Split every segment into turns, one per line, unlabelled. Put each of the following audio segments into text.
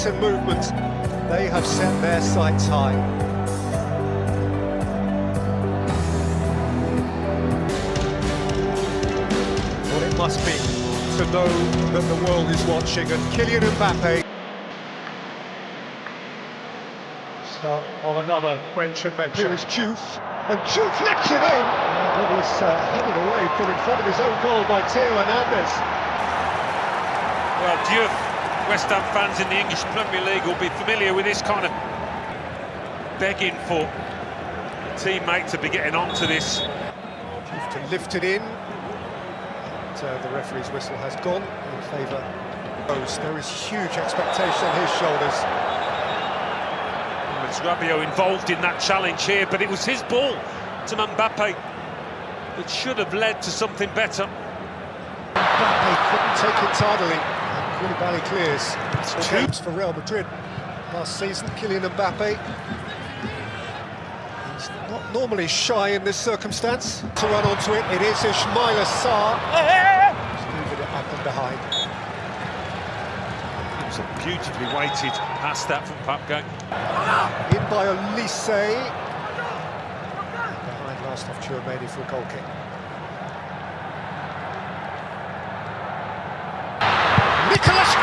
And movement, they have set their sights high. What it must be to know that the world is watching, and Kylian Mbappe. Start of another French adventure. Here is Diouf, and Diouf flicks it in. And it was headed away from in front of his own goal by Theo Hernandez.
Well, Diouf, West Ham fans in the English Premier League will be familiar with this kind of begging for a teammate to be getting onto this.
To lift it in, and the referee's whistle has gone in favour. There is huge expectation on his shoulders.
It's Rabiot involved in that challenge here, but it was his ball to Mbappe that should have led to something better.
Mbappe couldn't take it tidily. Koulibaly clears. It's games for Real Madrid last season. Kylian Mbappe. He's not normally shy in this circumstance. To run onto it, it is Ismaila Sarr. He's moving it up and behind.
It was a beautifully weighted pass that from Mbappe.
In by Olise. Behind last off Chouameni for a goal kick.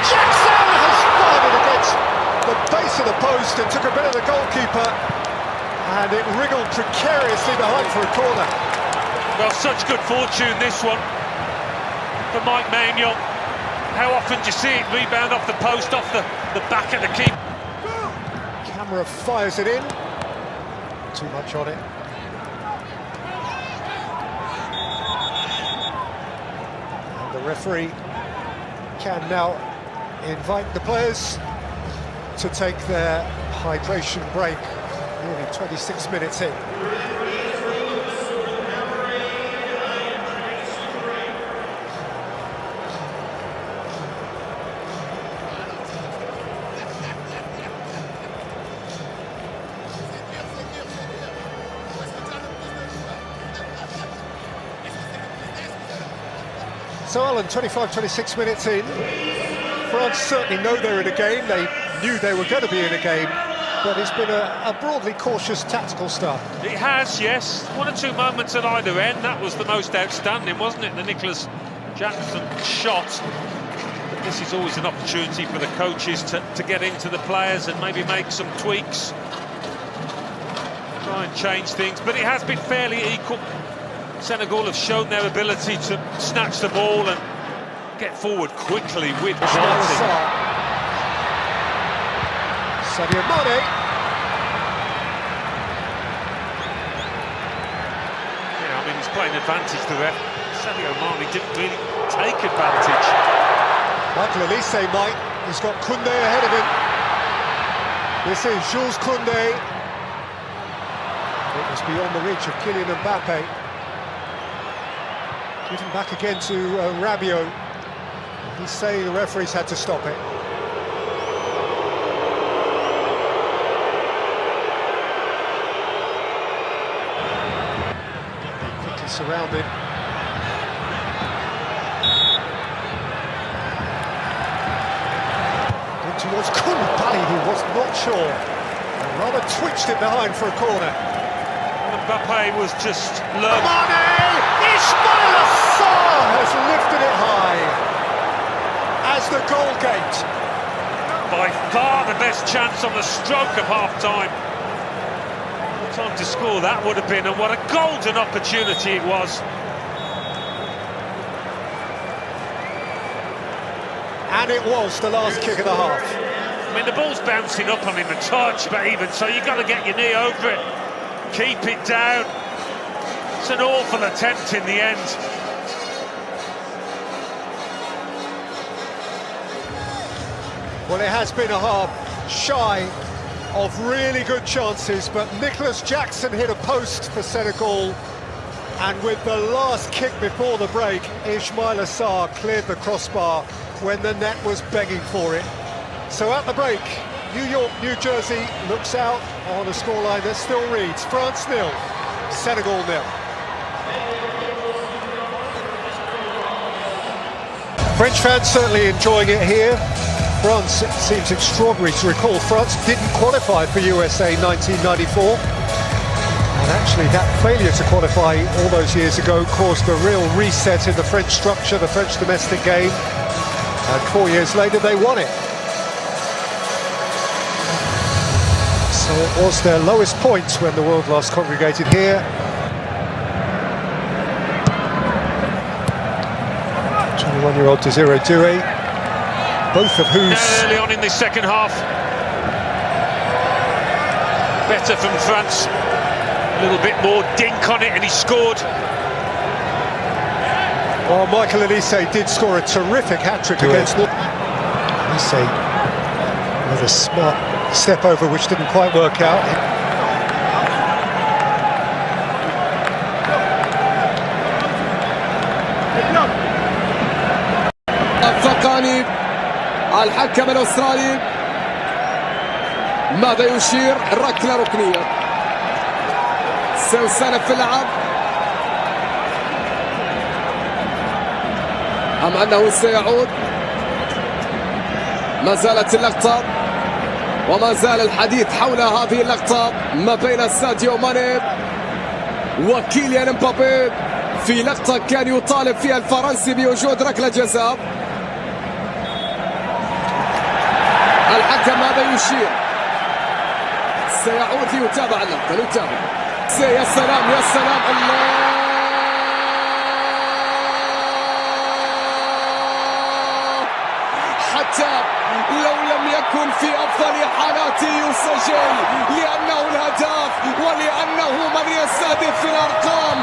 Jackson has fired it against the base of the post and took a bit of the goalkeeper, and it wriggled precariously behind for a corner.
Well, such good fortune this one for Mike Maignan. How often do you see it rebound off the post, off the back of the keeper?
Camera fires it in. Too much on it. And the referee can now invite the players to take their hydration break, nearly 26 minutes in. So Alan, 25-26 minutes in. France certainly know they're in a game. They knew they were going to be in a game, but it's been a broadly cautious tactical start.
It has, yes. One or two moments at either end. That was the most outstanding, wasn't it? The Nicholas Jackson shot. But this is always an opportunity for the coaches to get into the players and maybe make some tweaks. Try and change things, but it has been fairly equal. Senegal have shown their ability to snatch the ball and get forward quickly with quality.
Sadio Mane.
Yeah, I mean, he's playing advantage to that. Sadio Mane didn't really take advantage.
Michael Olise might. He's got Koundé ahead of him. This is Jules Koundé. It was beyond the reach of Kylian Mbappe. Given back again to Rabiot. He's saying the referees had to stop it. Quickly surrounded. In towards Koulibaly, who was not sure. And rather twitched it behind for a corner.
Mbappe was just learning.
Mane! Ismaila Sarr has lifted it high as the goal gate.
By far the best chance on the stroke of half-time. What time to score that would have been, and what a golden opportunity it was.
And it was the last kick of the half.
I mean, the ball's bouncing up on him a touch, but even so, you've got to get your knee over it. Keep it down. It's an awful attempt in the end.
Well, it has been a half shy of really good chances, but Nicholas Jackson hit a post for Senegal, and with the last kick before the break, Ismaila Sarr cleared the crossbar when the net was begging for it. So at the break, New York, New Jersey looks out on a scoreline that still reads France 0, Senegal 0. French fans certainly enjoying it here. France, it seems extraordinary to recall, France didn't qualify for USA 1994. And actually that failure to qualify all those years ago caused a real reset in the French structure, the French domestic game. And 4 years later they won it. So it was their lowest point when the world last congregated here. 21-year-old Desiree Doué, both of whose...
Early on in the second half. Better from France. A little bit more dink on it and he scored.
Well, Michael Elise did score a terrific hat-trick against North. Elise with a smart step over which didn't quite work out.
الفقاني الحكم الأسترالي ماذا يشير؟ ركلة ركنية سيسانف في اللعب أم أنه سيعود؟ ما زالت اللقطة وما زال الحديث حول هذه اللقطة ما بين ساديو ماني وكيليان مبابي في لقطة كان يطالب فيها الفرنسي بوجود ركلة جزاء. الحكم ماذا يشير؟ سيعود ليتابع اللقطة. نتابع. يا سلام يا سلام الله حتى لو لم يكن في أفضل حالاته يسجل لأنه الهداف ولأنه من يستهدف في الأرقام.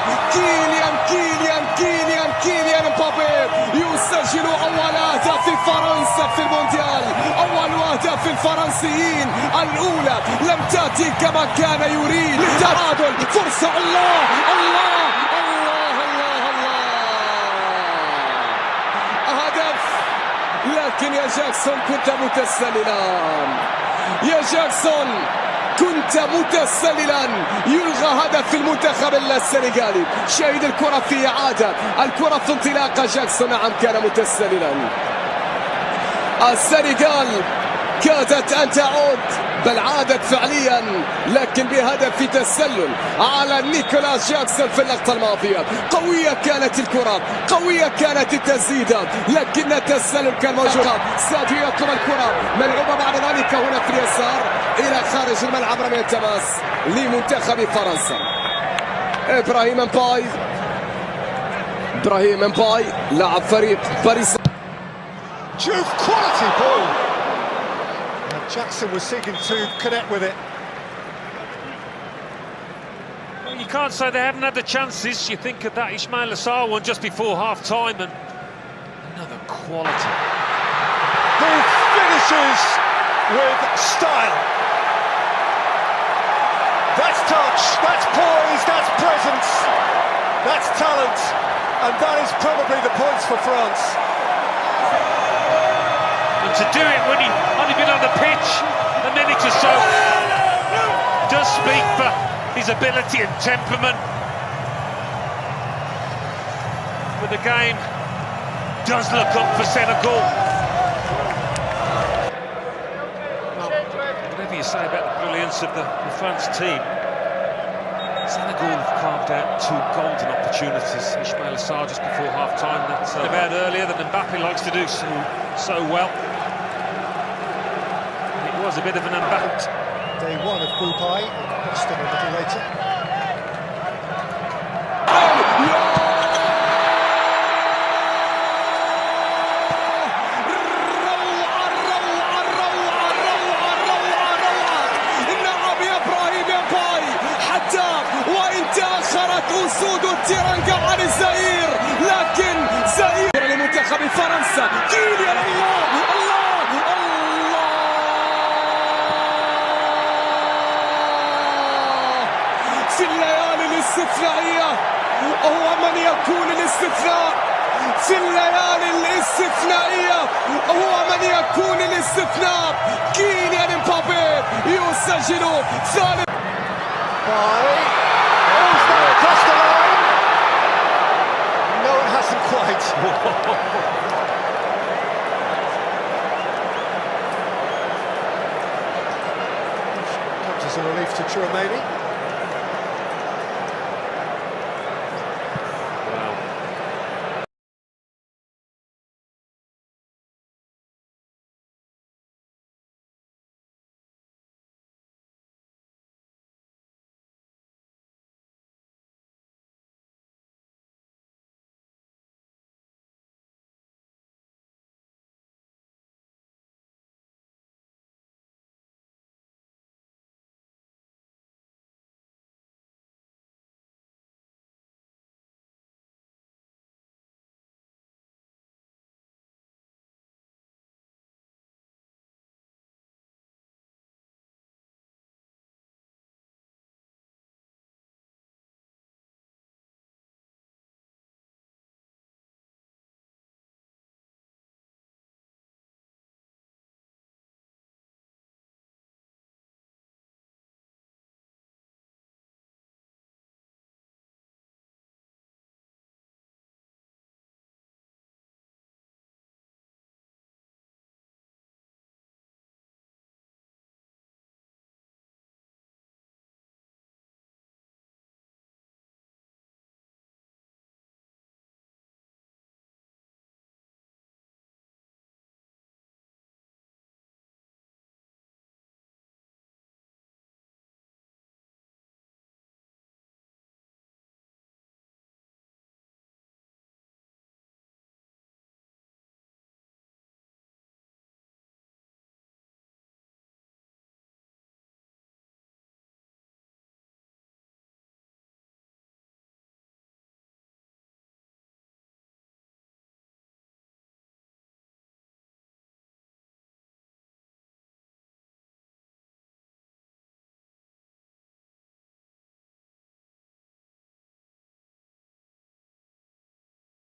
كيليان مبابي يسجل أول أهداف فرنسا في المونديال، أول أهداف الفرنسيين الأولى لم تأتي كما كان يريد. للتعادل فرصة الله الله الله الله الله هدف. لكن يا جاكسون كنت متسللا، يا جاكسون كنت متسللا. يلغى هدف في المنتخب السنغالي. شاهد الكرة في إعادة، الكرة في انطلاقة جاكسون. نعم كان متسللا. السنغال كادت أن تعود بل عادت فعليا لكن بهدف في تسلل على نيكولاس جاكسون في اللقطة الماضية. قوية كانت الكرة، قوية كانت التسديدة لكن التسلل كان موجود. ساديو يطلب الكرة ملعوبة بعد ذلك هنا في اليسار إلى خارج الملعب. رمي التماس لمنتخب فرنسا. إبراهيم مباي لاعب فريق باريس.
Juve quality ball. And Jackson was seeking to connect with it.
Well, you can't say they haven't had the chances. You think of that Ismail Assar one just before half-time and another quality.
Who finishes with style. That's touch, that's poise, that's presence, that's talent, and that is probably the points for France.
And to do it when he'd only been on the pitch a minute or so does speak for his ability and temperament. But the game does look up for Senegal. Whatever you say about the brilliance of the France team, Senegal have carved out two golden opportunities. Ismail Assar just before half-time, that's about earlier than Mbappe likes to do so well. It was a bit of an Mbappe.
Day one of Group I, Boston a little later.
أسود التيرانجا عن الزئير لكن زئير لمنتخب فرنسا. كيليان الله الله الله في الليالي الاستثنائية هو من يكون الاستثناء. في الليالي الاستثنائية هو من يكون الاستثناء. كيليان مبابي يسجل ثالث.
Across the line. No, it hasn't quite. a relief to Chouameni.